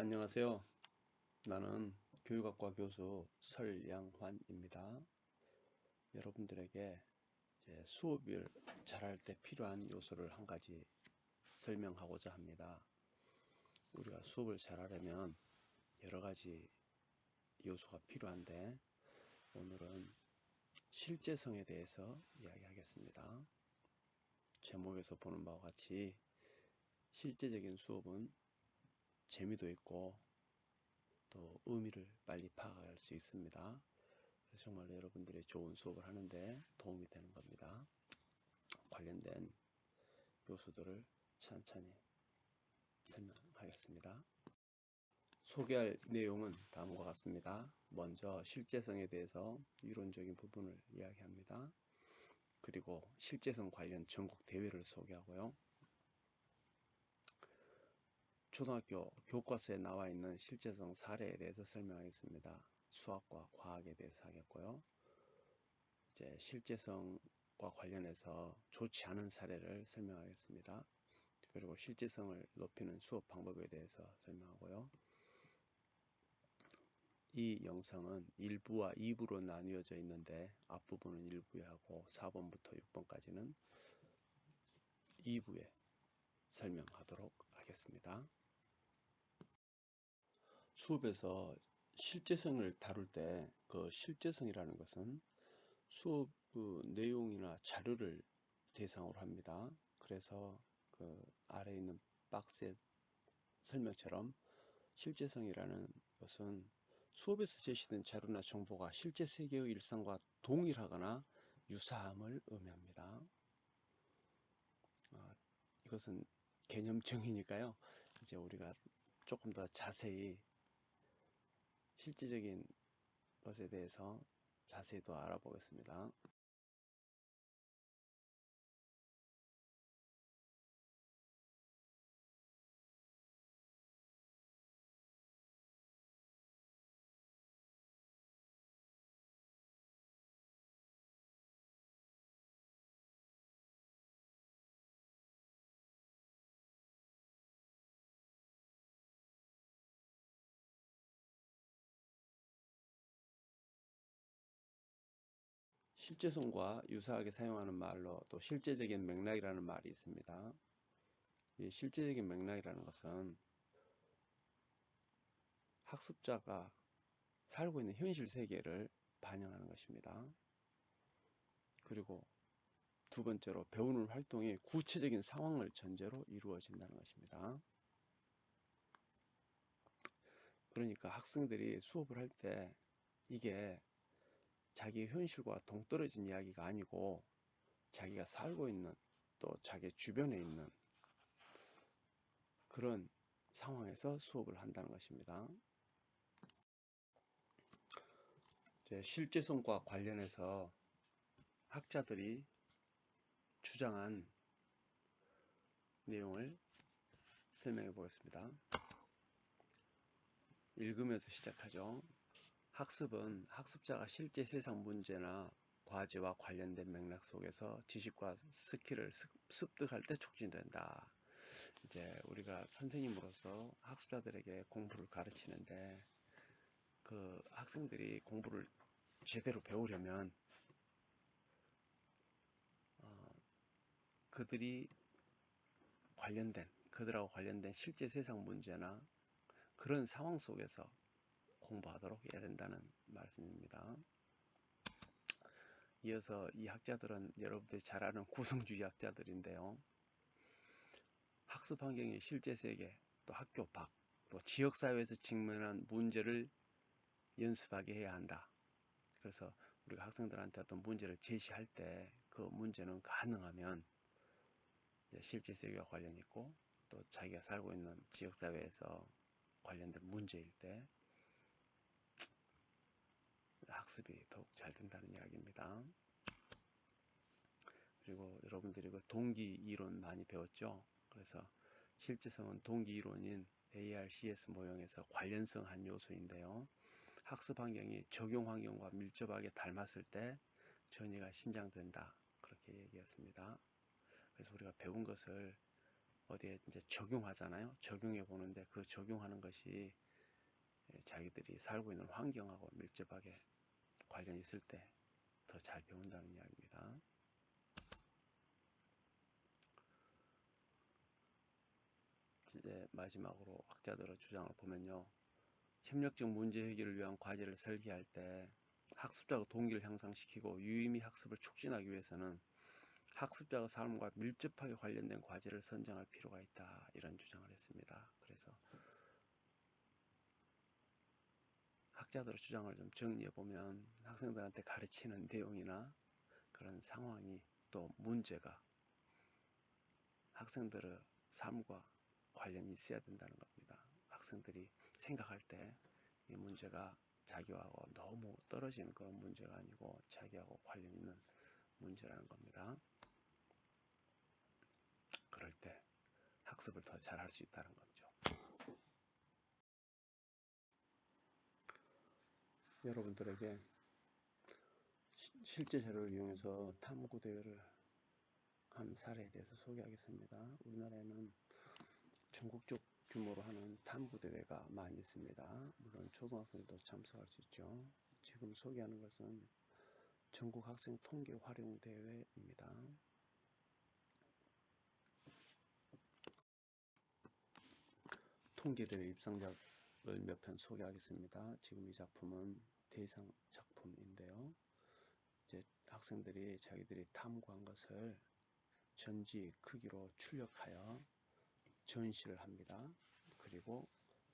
안녕하세요. 나는 교육학과 교수 설양환입니다. 여러분들에게 수업을 잘할 때 필요한 요소를 한 가지 설명하고자 합니다. 우리가 수업을 잘하려면 여러 가지 요소가 필요한데, 오늘은 실제성에 대해서 이야기하겠습니다. 제목에서 보는 바와 같이 실제적인 수업은 재미도 있고 또 의미를 빨리 파악할 수 있습니다. 그래서 정말 여러분들이 좋은 수업을 하는데 도움이 되는 겁니다. 관련된 요소들을 천천히 설명하겠습니다. 소개할 내용은 다음과 같습니다. 먼저 실제성에 대해서 이론적인 부분을 이야기합니다. 그리고 실제성 관련 전국 대회를 소개하고요. 초등학교 교과서에 나와 있는 실제성 사례에 대해서 설명하겠습니다. 수학과 과학에 대해서 하겠고요. 이제 실제성과 관련해서 좋지 않은 사례를 설명하겠습니다. 그리고 실제성을 높이는 수업 방법에 대해서 설명하고요. 이 영상은 1부와 2부로 나뉘어져 있는데, 앞부분은 1부에 하고 4번부터 6번까지는 2부에 설명하도록 하겠습니다. 수업에서 실제성을 다룰 때 그 실제성이라는 것은 수업 내용이나 자료를 대상으로 합니다. 그래서 그 아래에 있는 박스의 설명처럼 실제성이라는 것은 수업에서 제시된 자료나 정보가 실제 세계의 일상과 동일하거나 유사함을 의미합니다. 이것은 개념정의니까요. 이제 우리가 조금 더 자세히 실제적인 것에 대해서 자세히 더 알아보겠습니다. 실제성과 유사하게 사용하는 말로 또 실제적인 맥락이라는 말이 있습니다. 이 실제적인 맥락이라는 것은 학습자가 살고 있는 현실 세계를 반영하는 것입니다. 그리고 두 번째로, 배우는 활동이 구체적인 상황을 전제로 이루어진다는 것입니다. 그러니까 학생들이 수업을 할 때 이게 자기 현실과 동떨어진 이야기가 아니고 자기가 살고 있는, 또 자기 주변에 있는 그런 상황에서 수업을 한다는 것입니다. 실제성과 관련해서 학자들이 주장한 내용을 설명해 보겠습니다. 읽으면서 시작하죠. 학습은 학습자가 실제 세상 문제나 과제와 관련된 맥락 속에서 지식과 스킬을 습득할 때 촉진된다. 이제 우리가 선생님으로서 학습자들에게 공부를 가르치는데, 그 학생들이 공부를 제대로 배우려면 그들하고 관련된 실제 세상 문제나 그런 상황 속에서 공부하도록 해야 된다는 말씀입니다. 이어서 이 학자들은 여러분들이 잘 아는 구성주의 학자들인데요. 학습 환경의 실제 세계, 또 학교 밖, 또 지역사회에서 직면한 문제를 연습하게 해야 한다. 그래서 우리가 학생들한테 어떤 문제를 제시할 때 그 문제는 가능하면 실제 세계와 관련이 있고, 또 자기가 살고 있는 지역사회에서 관련된 문제일 때 학습이 더욱 잘 된다는 이야기입니다. 그리고 여러분들이 그 동기 이론 많이 배웠죠. 그래서 실제성은 동기 이론인 ARCS 모형에서 관련성 한 요소인데요. 학습 환경이 적용 환경과 밀접하게 닮았을 때 전이가 신장된다, 그렇게 얘기했습니다. 그래서 우리가 배운 것을 어디에 이제 적용하잖아요. 적용해 보는데 그 적용하는 것이 자기들이 살고 있는 환경하고 밀접하게 관련이 있을 때 더 잘 배운다는 이야기입니다. 이제 마지막으로 학자들의 주장을 보면요. 협력적 문제 해결을 위한 과제를 설계할 때 학습자가 동기를 향상시키고 유의미 학습을 촉진하기 위해서는 학습자가 삶과 밀접하게 관련된 과제를 선정할 필요가 있다. 이런 주장을 했습니다. 그래서 학자들의 주장을 좀 정리해 보면 학생들한테 가르치는 내용이나 그런 상황이 또 문제가 학생들의 삶과 관련이 있어야 된다는 겁니다. 학생들이 생각할 때 이 문제가 자기하고 너무 떨어지는 그런 문제가 아니고 자기하고 관련 있는 문제라는 겁니다. 그럴 때 학습을 더 잘할 수 있다는 거죠. 여러분들에게 실제 자료를 이용해서 탐구 대회를 한 사례에 대해서 소개하겠습니다. 우리나라에는 전국적 규모로 하는 탐구 대회가 많이 있습니다. 물론 초등학생도 참석할 수 있죠. 지금 소개하는 것은 전국 학생 통계 활용 대회입니다. 통계 대회 입상작을 몇 편 소개하겠습니다. 지금 이 작품은 대상 작품인데요. 이제 학생들이 자기들이 탐구한 것을 전지 크기로 출력하여 전시를 합니다. 그리고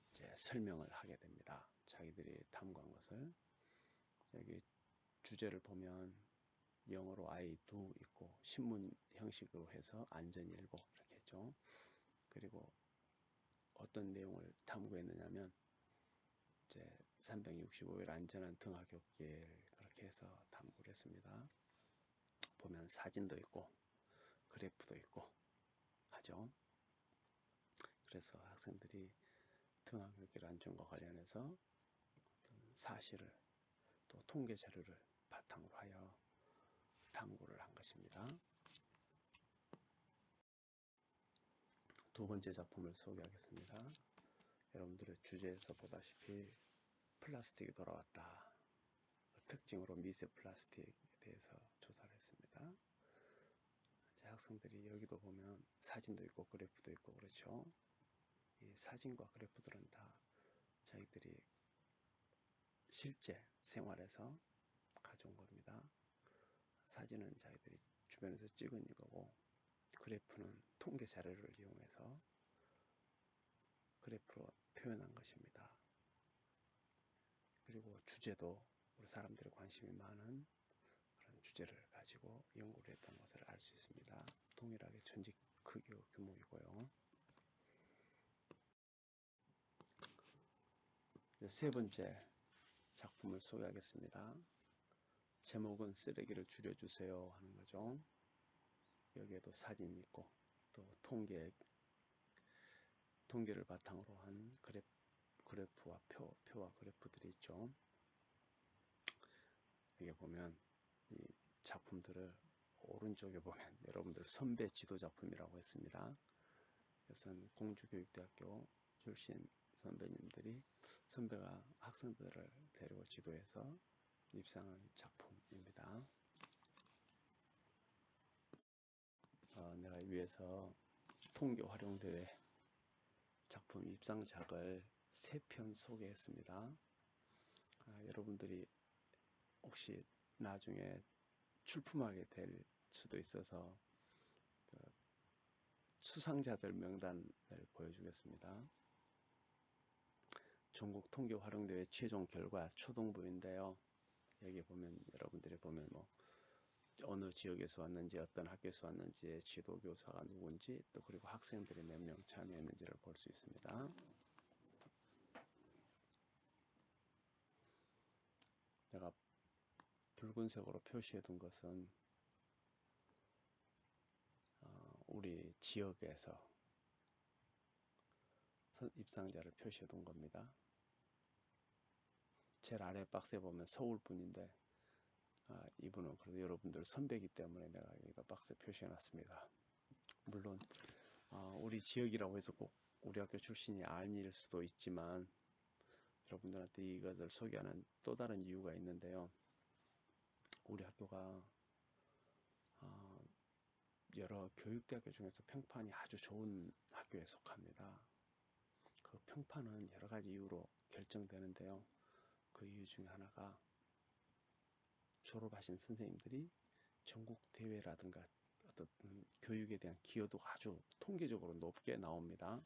이제 설명을 하게 됩니다. 자기들이 탐구한 것을. 여기 주제를 보면 영어로 I do 있고 신문 형식으로 해서 안전일보 이렇게 했죠. 그리고 어떤 내용을 탐구했느냐면 이제 365일 안전한 등하굣길 그렇게 해서 탐구를 했습니다. 보면 사진도 있고 그래프도 있고 하죠. 그래서 학생들이 등하굣길 안전과 관련해서 사실을 또 통계 자료를 바탕으로 하여 탐구를 한 것입니다. 두 번째 작품을 소개하겠습니다. 여러분들의 주제에서 보다시피 플라스틱이 돌아왔다. 특징으로 미세 플라스틱에 대해서 조사를 했습니다. 제 학생들이 여기도 보면 사진도 있고 그래프도 있고 그렇죠. 이 사진과 그래프들은 다 자기들이 실제 생활에서 가져온 겁니다. 사진은 자기들이 주변에서 찍은 이거고 그래프는 통계 자료를 이용해서 그래프로 표현한 것입니다. 그리고 주제도 우리 사람들의 관심이 많은 그런 주제를 가지고 연구를 했던 것을 알 수 있습니다. 동일하게 전직 크기 규모이고요. 세 번째 작품을 소개하겠습니다. 제목은 쓰레기를 줄여주세요 하는 거죠. 여기에도 사진이 있고 또 통계를 바탕으로 한 그래프와 표와 그래프들이 있죠. 여기 보면 이 작품들을 오른쪽에 보면 여러분들 선배 지도 작품이라고 했습니다. 이것은 공주교육대학교 출신 선배가 학생들을 데리고 지도해서 입상한 작품입니다. 내가 위에서 통계 활용대회 작품 입상작을 3편 소개했습니다. 여러분들이 혹시 나중에 출품하게 될 수도 있어서 그 수상자들 명단을 보여주겠습니다. 전국 통계 활용대회 최종 결과 초등부인데요. 여기 보면 여러분들이 보면 뭐 어느 지역에서 왔는지 어떤 학교에서 왔는지 지도교사가 누군지 또 그리고 학생들이 몇 명 참여했는지를 볼 수 있습니다. 내가 붉은색으로 표시해 둔 것은 우리 지역에서 입상자를 표시해 둔 겁니다. 제일 아래 박스에 보면 서울 분인데 이분은 그래도 여러분들 선배이기 때문에 내가 여기다 박스에 표시해 놨습니다. 물론 우리 지역이라고 해서 꼭 우리 학교 출신이 아닐 수도 있지만 여러분들한테 이것을 소개하는 또 다른 이유가 있는데요. 우리 학교가 여러 교육대학교 중에서 평판이 아주 좋은 학교에 속합니다. 그 평판은 여러 가지 이유로 결정되는데요. 그 이유 중에 하나가 졸업하신 선생님들이 전국 대회라든가 어떤 교육에 대한 기여도가 아주 통계적으로 높게 나옵니다.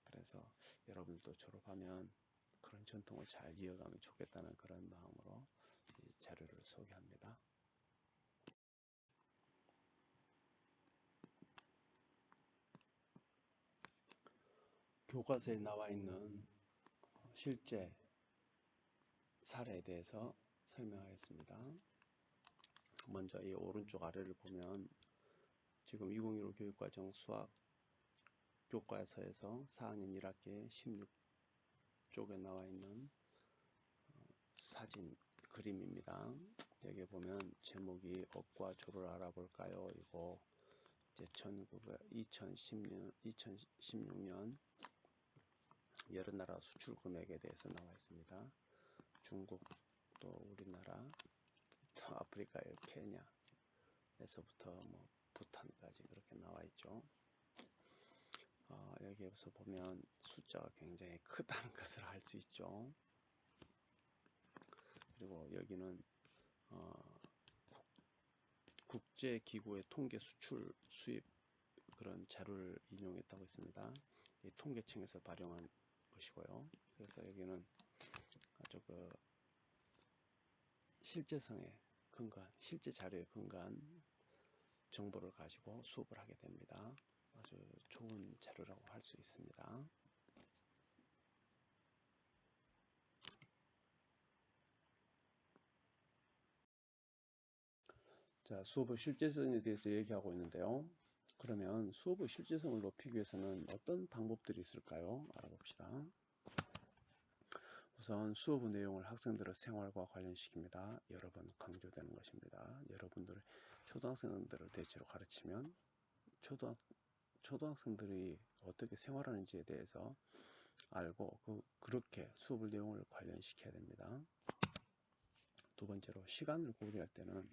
그래서 여러분들도 졸업하면 그런 전통을 잘 이어가면 좋겠다는 그런 마음으로 이 자료를 소개합니다. 교과서에 나와 있는 실제 사례에 대해서 설명하겠습니다. 먼저 이 오른쪽 아래를 보면 지금 2015 교육과정 수학 교과서에서 4학년 1학기 16쪽에 나와 있는 사진 그림입니다. 여기 보면 제목이 업과 조를 알아볼까요? 이거 이제 2016년 여러 나라 수출 금액에 대해서 나와 있습니다. 중국, 또 우리나라, 또 아프리카의 케냐에서부터 뭐 부탄까지 그렇게 나와 있죠. 여기에서 보면 숫자가 굉장히 크다는 것을 알 수 있죠. 그리고 여기는 국제기구의 통계 수출 수입 그런 자료를 인용했다고 했습니다. 이 통계청에서 발행한 것이고요. 그래서 여기는 아주 실제성에 근거한, 실제 자료에 근거한 정보를 가지고 수업을 하게 됩니다. 아주 좋은 자료라고 할 수 있습니다. 자, 수업의 실제성에 대해서 얘기하고 있는데요. 그러면 수업의 실제성을 높이기 위해서는 어떤 방법들이 있을까요? 알아봅시다. 우선 수업의 내용을 학생들의 생활과 관련시킵니다. 여러 번 강조되는 것입니다. 여러분들의 초등학생들을 대체로 가르치면 초등학생들이 어떻게 생활하는지에 대해서 알고 그렇게 수업의 내용을 관련시켜야 됩니다. 두 번째로 시간을 고려할 때는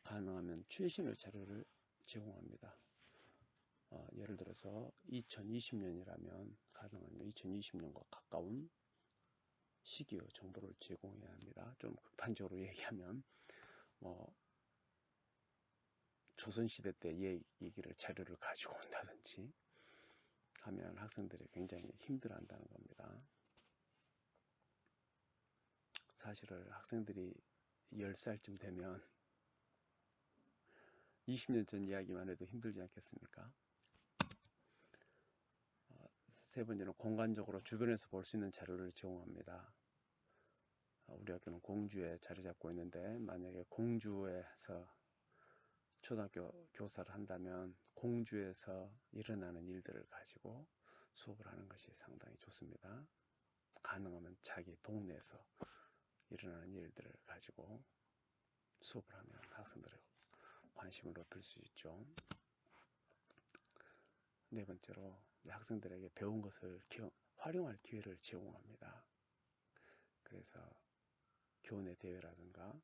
가능하면 최신의 자료를 제공합니다. 예를 들어서 2020년이라면 가능하면 2020년과 가까운 시기의 정보를 제공해야 합니다. 좀 극단적으로 얘기하면 조선시대 때 얘기를 자료를 가지고 온다든지 하면 학생들이 굉장히 힘들어한다는 겁니다. 사실은 학생들이 10살쯤 되면 20년 전 이야기만 해도 힘들지 않겠습니까? 세 번째는 공간적으로 주변에서 볼 수 있는 자료를 제공합니다. 우리 학교는 공주에 자리 잡고 있는데 만약에 공주에서 초등학교 교사를 한다면 공주에서 일어나는 일들을 가지고 수업을 하는 것이 상당히 좋습니다. 가능하면 자기 동네에서 일어나는 일들을 가지고 수업을 하면 학생들의 관심을 높일 수 있죠. 네 번째로 학생들에게 배운 것을 활용할 기회를 제공합니다. 그래서 교내 대회라든가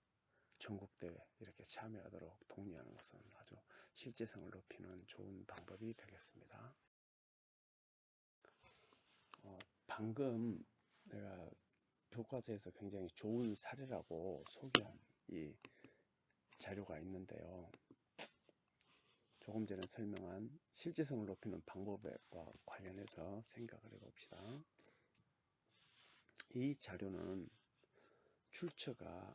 전국대회 이렇게 참여하도록 독려하는 것은 아주 실제성을 높이는 좋은 방법이 되겠습니다. 방금 내가 교과서에서 굉장히 좋은 사례라고 소개한 이 자료가 있는데요. 조금 전에 설명한 실제성을 높이는 방법과 관련해서 생각을 해봅시다. 이 자료는 출처가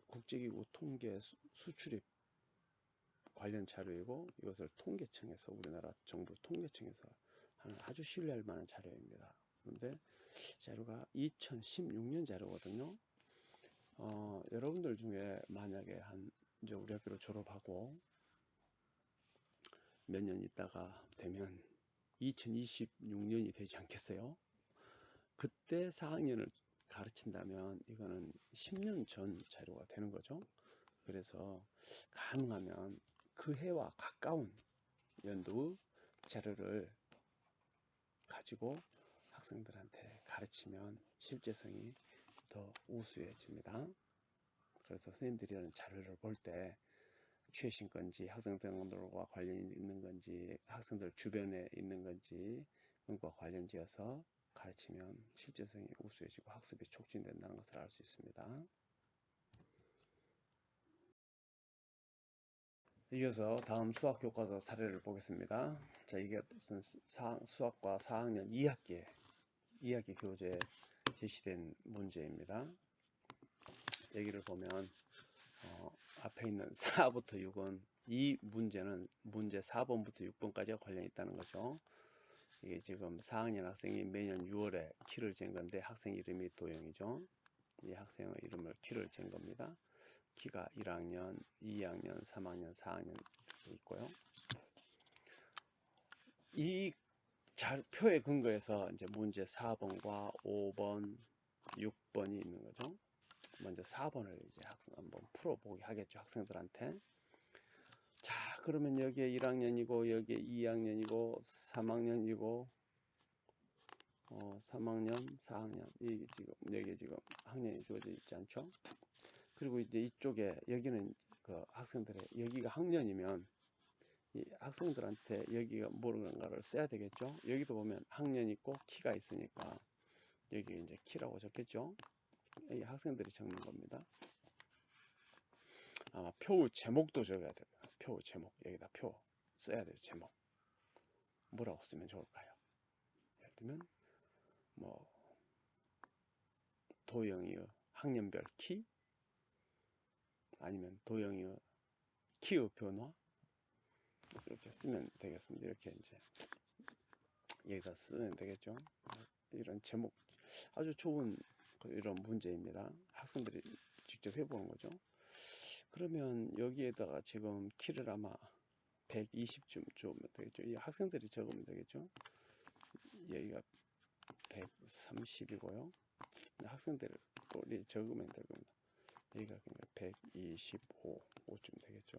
국제기구 통계 수출입 관련 자료이고 이것을 통계청에서 우리나라 정부 통계청에서 하는 아주 신뢰할 만한 자료입니다. 그런데 자료가 2016년 자료거든요. 여러분들 중에 만약에 이제 우리 학교를 졸업하고 몇 년 있다가 되면 2026년이 되지 않겠어요? 그때 4학년을 가르친다면 이거는 10년 전 자료가 되는 거죠. 그래서 가능하면 그 해와 가까운 연도 자료를 가지고 학생들한테 가르치면 실제성이 더 우수해집니다. 그래서 선생님들이 이런 자료를 볼 때 최신 건지 학생들과 관련이 있는 건지 학생들 주변에 있는 건지 그것과 관련지어서 가르치면 실제성이 우수해지고 학습이 촉진된다는 것을 알 수 있습니다. 이어서 다음 수학 교과서 사례를 보겠습니다. 자, 이것은 수학과 4학년 2학기 교재에 제시된 문제입니다. 여기를 보면 앞에 있는 4부터 6은 이 문제는 문제 4번부터 6번까지가 관련이 있다는 거죠. 이게 지금 4학년 학생이 매년 6월에 키를 잰 건데 학생 이름이 도영이죠. 이 학생의 이름을 키를 잰 겁니다. 키가 1학년, 2학년, 3학년, 4학년 이렇게 있고요. 이 표에 근거해서 이제 문제 4번과 5번, 6번이 있는 거죠. 먼저 4번을 이제 한번 풀어보게 하겠죠, 학생들한테. 자, 그러면 여기에 1학년이고 여기에 2학년이고 3학년이고 3학년, 4학년 여기 지금 학년이 주어져 있지 않죠? 그리고 이제 이쪽에 여기는 그 학생들의 여기가 학년이면 이 학생들한테 여기가 뭐인가를 써야 되겠죠? 여기도 보면 학년 있고 키가 있으니까 여기 이제 키라고 적겠죠? 이 학생들이 적는 겁니다. 아마 표 제목도 적어야 돼요. 표 제목 여기다 표 써야 돼요. 제목 뭐라고 쓰면 좋을까요? 예를 들면 뭐 도영이의 학년별 키 아니면 도영이의 키의 변화 이렇게 쓰면 되겠습니다. 이렇게 이제 여기다 쓰면 되겠죠. 이런 제목 아주 좋은 이런 문제입니다. 학생들이 직접 해보는 거죠. 그러면 여기에다가 지금 키를 아마 120쯤 주면 되겠죠. 이 학생들이 적으면 되겠죠. 여기가 130이고요. 학생들이 적으면 될 겁니다. 여기가 그냥 125, 5쯤 되겠죠.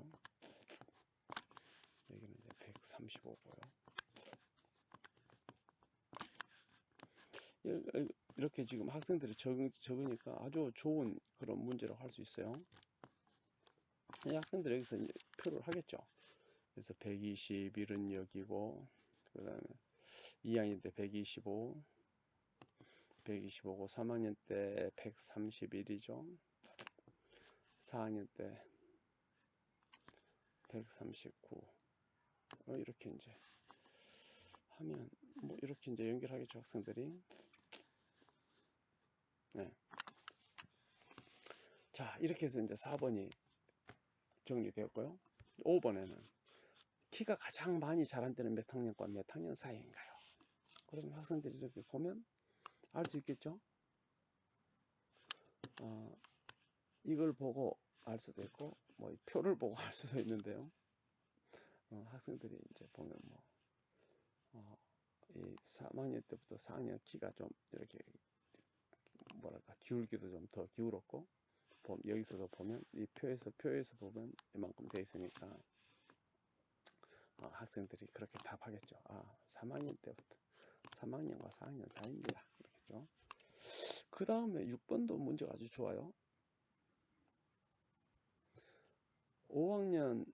여기는 이제 135고요. 이렇게 지금 학생들이 적으니까 아주 좋은 그런 문제라고 할 수 있어요. 이 학생들이 여기서 이제 표를 하겠죠. 그래서 121은 여기고, 그 다음에 2학년 때 125, 125고, 3학년 때 131이죠. 4학년 때 139. 이렇게 이제 하면, 뭐, 이렇게 이제 연결하겠죠, 학생들이. 네. 자, 이렇게 해서 이제 4번이 정리되었고요. 5번에는 키가 가장 많이 자란 때는 몇 학년과 몇 학년 사이인가요? 그러면 학생들이 이렇게 보면 알 수 있겠죠? 이걸 보고 알 수도 있고, 뭐, 표를 보고 알 수도 있는데요. 학생들이 이제 보면 이 3학년 때부터 4학년 키가 좀 이렇게 뭐랄까 기울기도 좀 더 기울었고, 여기서도 보면 이 표에서 보면 이만큼 돼 있으니까 학생들이 그렇게 답하겠죠. 3학년 때부터 3학년과 4학년 사이입니다. 그렇겠죠. 그 다음에 6번도 문제가 아주 좋아요. 5학년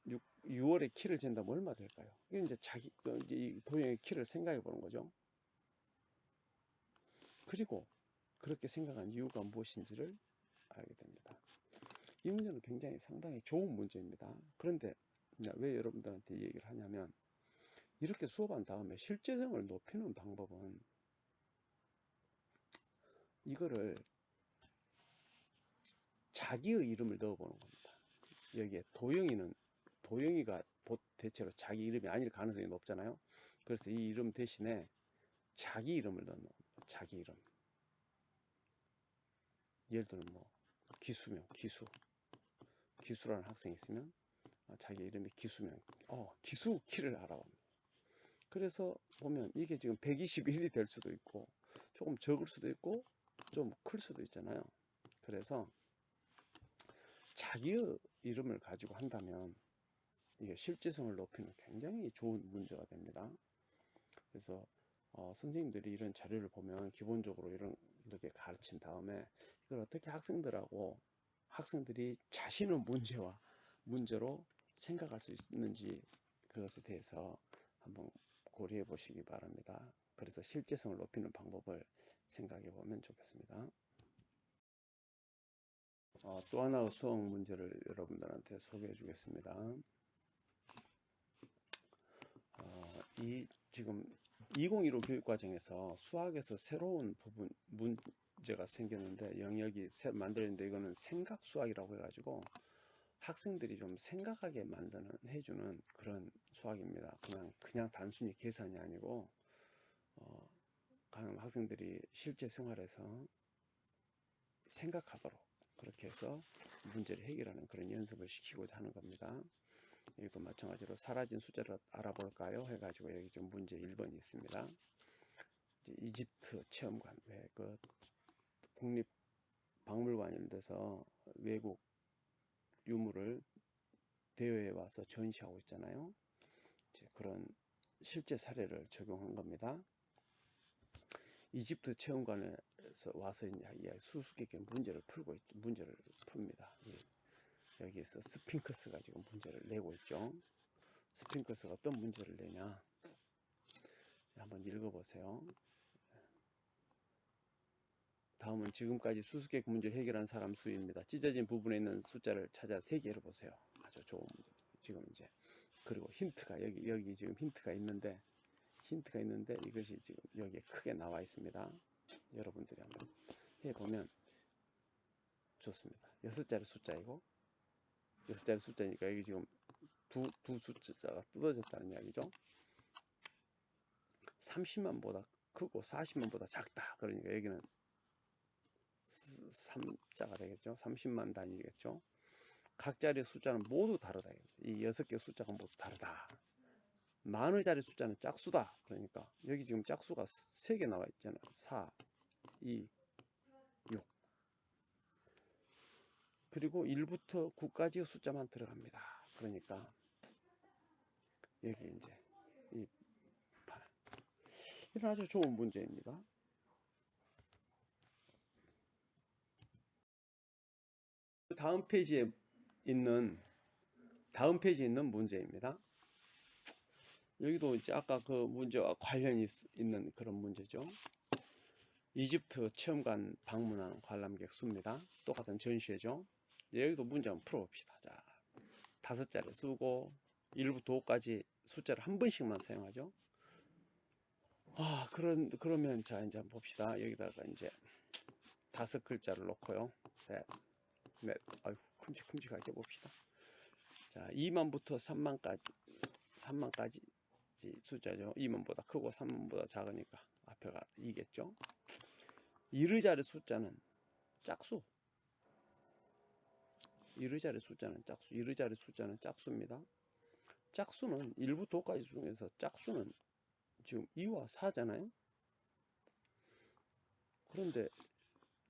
6월에 키를 잰다면 얼마 될까요? 이게 이제 이제 이 도형의 키를 생각해 보는 거죠. 그리고 그렇게 생각한 이유가 무엇인지를 알게 됩니다. 이 문제는 굉장히 상당히 좋은 문제입니다. 그런데 왜 여러분들한테 얘기를 하냐면, 이렇게 수업한 다음에 실제성을 높이는 방법은 이거를 자기의 이름을 넣어보는 겁니다. 여기에 도영이가 대체로 자기 이름이 아닐 가능성이 높잖아요. 그래서 이 이름 대신에 자기 이름을 넣는 겁니다. 자기 이름. 예를 들면 뭐 기수명, 기수라는 학생이 있으면 자기 이름이 기수명, 기수 키를 알아봅니다. 그래서 보면 이게 지금 121이 될 수도 있고 조금 적을 수도 있고 좀 클 수도 있잖아요. 그래서 자기의 이름을 가지고 한다면 이게 실제성을 높이는 굉장히 좋은 문제가 됩니다. 그래서 선생님들이 이런 자료를 보면 기본적으로 이렇게 가르친 다음에 이걸 어떻게 학생들이 자신의 문제로 생각할 수 있는지 그것에 대해서 한번 고려해 보시기 바랍니다. 그래서 실제성을 높이는 방법을 생각해 보면 좋겠습니다. 또 하나의 수학 문제를 여러분들한테 소개해 주겠습니다. 지금 2015 교육과정에서 수학에서 새로운 문제가 생겼는데 영역이 만들어졌는데 이거는 생각 수학이라고 해가지고 학생들이 좀 생각하게 해주는 그런 수학입니다. 그냥 단순히 계산이 아니고 학생들이 실제 생활에서 생각하도록 그렇게 해서 문제를 해결하는 그런 연습을 시키고자 하는 겁니다. 이것도 마찬가지로 사라진 숫자를 알아볼까요? 해가지고 여기 지금 문제 1번이 있습니다. 이집트 체험관, 그 국립박물관 이런 데서 외국 유물을 대여해 와서 전시하고 있잖아요. 그런 실제 사례를 적용한 겁니다. 이집트 체험관에서 와서 수수께끼 문제를 풉니다. 여기에서 스핑크스가 지금 문제를 내고 있죠. 스핑크스가 어떤 문제를 내냐 한번 읽어보세요. 다음은 지금까지 수수께끼 문제를 해결한 사람 수입니다. 찢어진 부분에 있는 숫자를 찾아 3개를 보세요. 아주 좋은 문제. 지금 이제 그리고 힌트가 여기 지금 힌트가 있는데 이것이 지금 여기에 크게 나와 있습니다. 여러분들이 한번 해보면 좋습니다. 6자리 숫자이고 6자리 숫자니까 여기 지금 두 숫자가 뜯어졌다는 이야기죠. 30만보다 크고 40만보다 작다. 그러니까 여기는 3자가 되겠죠. 30만 단위겠죠. 각 자리의 숫자는 모두 다르다. 이 6개 숫자가 모두 다르다. 만의 자리 숫자는 짝수다. 그러니까 여기 지금 짝수가 3개 나와 있잖아요. 4, 2, 6. 그리고 1부터 9까지의 숫자만 들어갑니다. 그러니까 여기 이제 이런 아주 좋은 문제입니다. 다음 페이지에 있는 문제입니다. 여기도 이제 아까 그 문제와 관련이 있는 그런 문제죠. 이집트 체험관 방문한 관람객 수입니다. 똑같은 전시회죠. 여기도 문제 한번 풀어봅시다. 자, 5자리 쓰고 1부터 5까지 숫자를 한 번씩만 사용하죠. 그러면 자 이제 한번 봅시다. 여기다가 이제 5글자를 놓고요. 셋, 넷, 아유 큼직큼직하게 봅시다. 자, 2만부터 3만까지 숫자죠. 2만보다 크고 3만보다 작으니까 앞에가 2겠죠. 1의자리 숫자는 짝수. 1의자리 숫자는 짝수입니다. 짝수는 1부터 5까지 중에서 짝수는 지금 2와 4잖아요. 그런데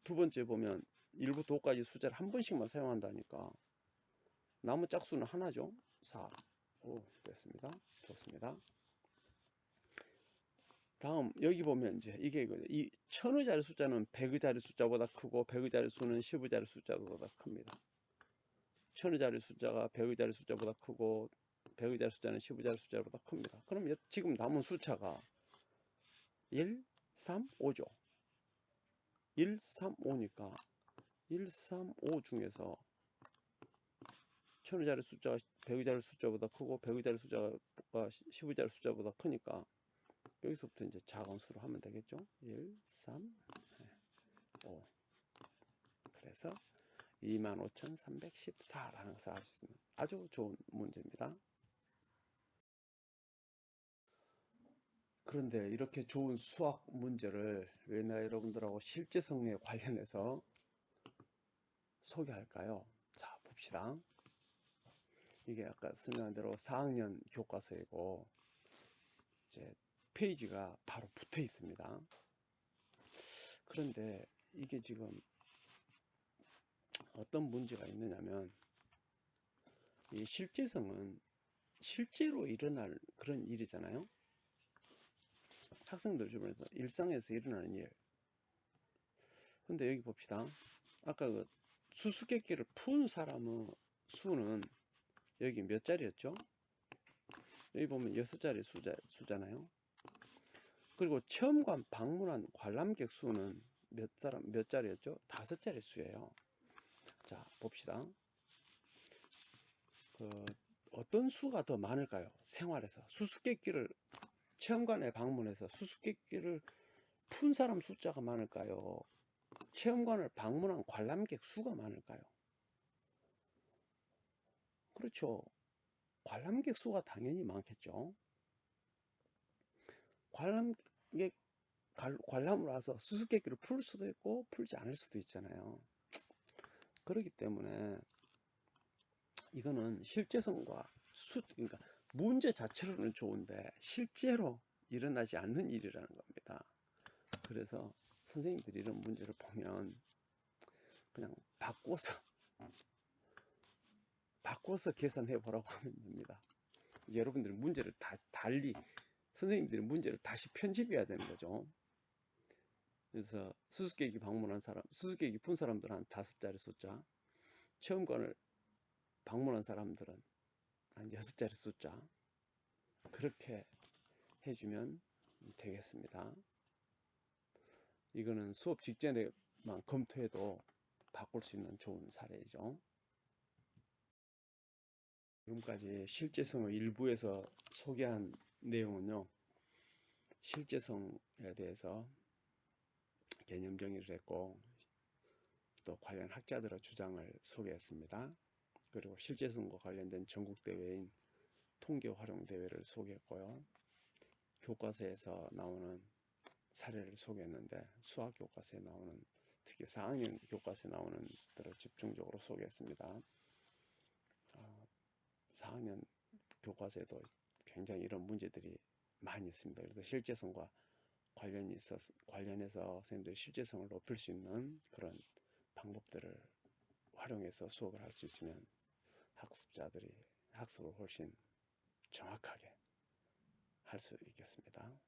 두 번째 보면 1부터 5까지 숫자를 한 번씩만 사용한다니까 남은 짝수는 하나죠. 4. 오, 됐습니다. 좋습니다. 다음 여기 보면 이제 이게 이 1000의자리 숫자는 100의자리 숫자보다 크고 100의자리 수는 10의자리 숫자보다 큽니다. 1000의자리 숫자가 100의자리 숫자보다 크고 100의자리 숫자는 10의자리 숫자보다 큽니다. 그럼 지금 남은 숫자가 1, 3, 5죠. 1, 3, 5니까 1, 3, 5 중에서 1000의자리 숫자가 100의자리 숫자보다 크고 100의자리 숫자가 10의자리 숫자보다 크니까 여기서부터 이제 작은 수로 하면 되겠죠. 1, 3, 5. 그래서 25,314라는 것을 알 수 있는 아주 좋은 문제입니다. 그런데 이렇게 좋은 수학 문제를 왜 내가 여러분들하고 실제 성리에 관련해서 소개할까요? 자, 봅시다. 이게 아까 설명한 대로 4학년 교과서이고 이제 페이지가 바로 붙어 있습니다. 그런데 이게 지금 어떤 문제가 있느냐면 이 실제성은 실제로 일어날 그런 일이잖아요. 학생들 주변에서 일상에서 일어나는 일. 근데 여기 봅시다. 아까 그 수수께끼를 푼 사람의 수는 여기 몇 자리였죠? 여기 보면 6자리 수잖아요. 그리고 체험관 방문한 관람객 수는 몇 자리였죠? 5자리 수예요. 자, 봅시다. 어떤 수가 더 많을까요? 생활에서 체험관에 방문해서 수수께끼를 푼 사람 숫자가 많을까요? 체험관을 방문한 관람객 수가 많을까요? 그렇죠. 관람객 수가 당연히 많겠죠. 관람을 와서 수수께끼를 풀 수도 있고 풀지 않을 수도 있잖아요. 그렇기 때문에 이거는 실제성과 그러니까 문제 자체로는 좋은데 실제로 일어나지 않는 일이라는 겁니다. 그래서 선생님들이 이런 문제를 보면 그냥 바꿔서 계산해 보라고 하면 됩니다. 여러분들이 문제를 선생님들이 문제를 다시 편집해야 되는 거죠. 그래서 수수께끼 푼 사람들은 한 5자리 숫자, 체험관을 방문한 사람들은 한 6자리 숫자, 그렇게 해주면 되겠습니다. 이거는 수업 직전에만 검토해도 바꿀 수 있는 좋은 사례죠. 지금까지 실제성의 일부에서 소개한 내용은요, 실제성에 대해서 개념 정의를 했고 또 관련 학자들의 주장을 소개했습니다. 그리고 실제성과 관련된 전국대회인 통계활용대회를 소개했고요. 교과서에서 나오는 사례를 소개했는데 수학 교과서에 나오는, 특히 4학년 교과서에 나오는 것들을 집중적으로 소개했습니다. 4학년 교과서에도 굉장히 이런 문제들이 많이 있습니다. 그래서 실제성과 관련해서 선생님들이 실제성을 높일 수 있는 그런 방법들을 활용해서 수업을 할 수 있으면 학습자들이 학습을 훨씬 정확하게 할 수 있겠습니다.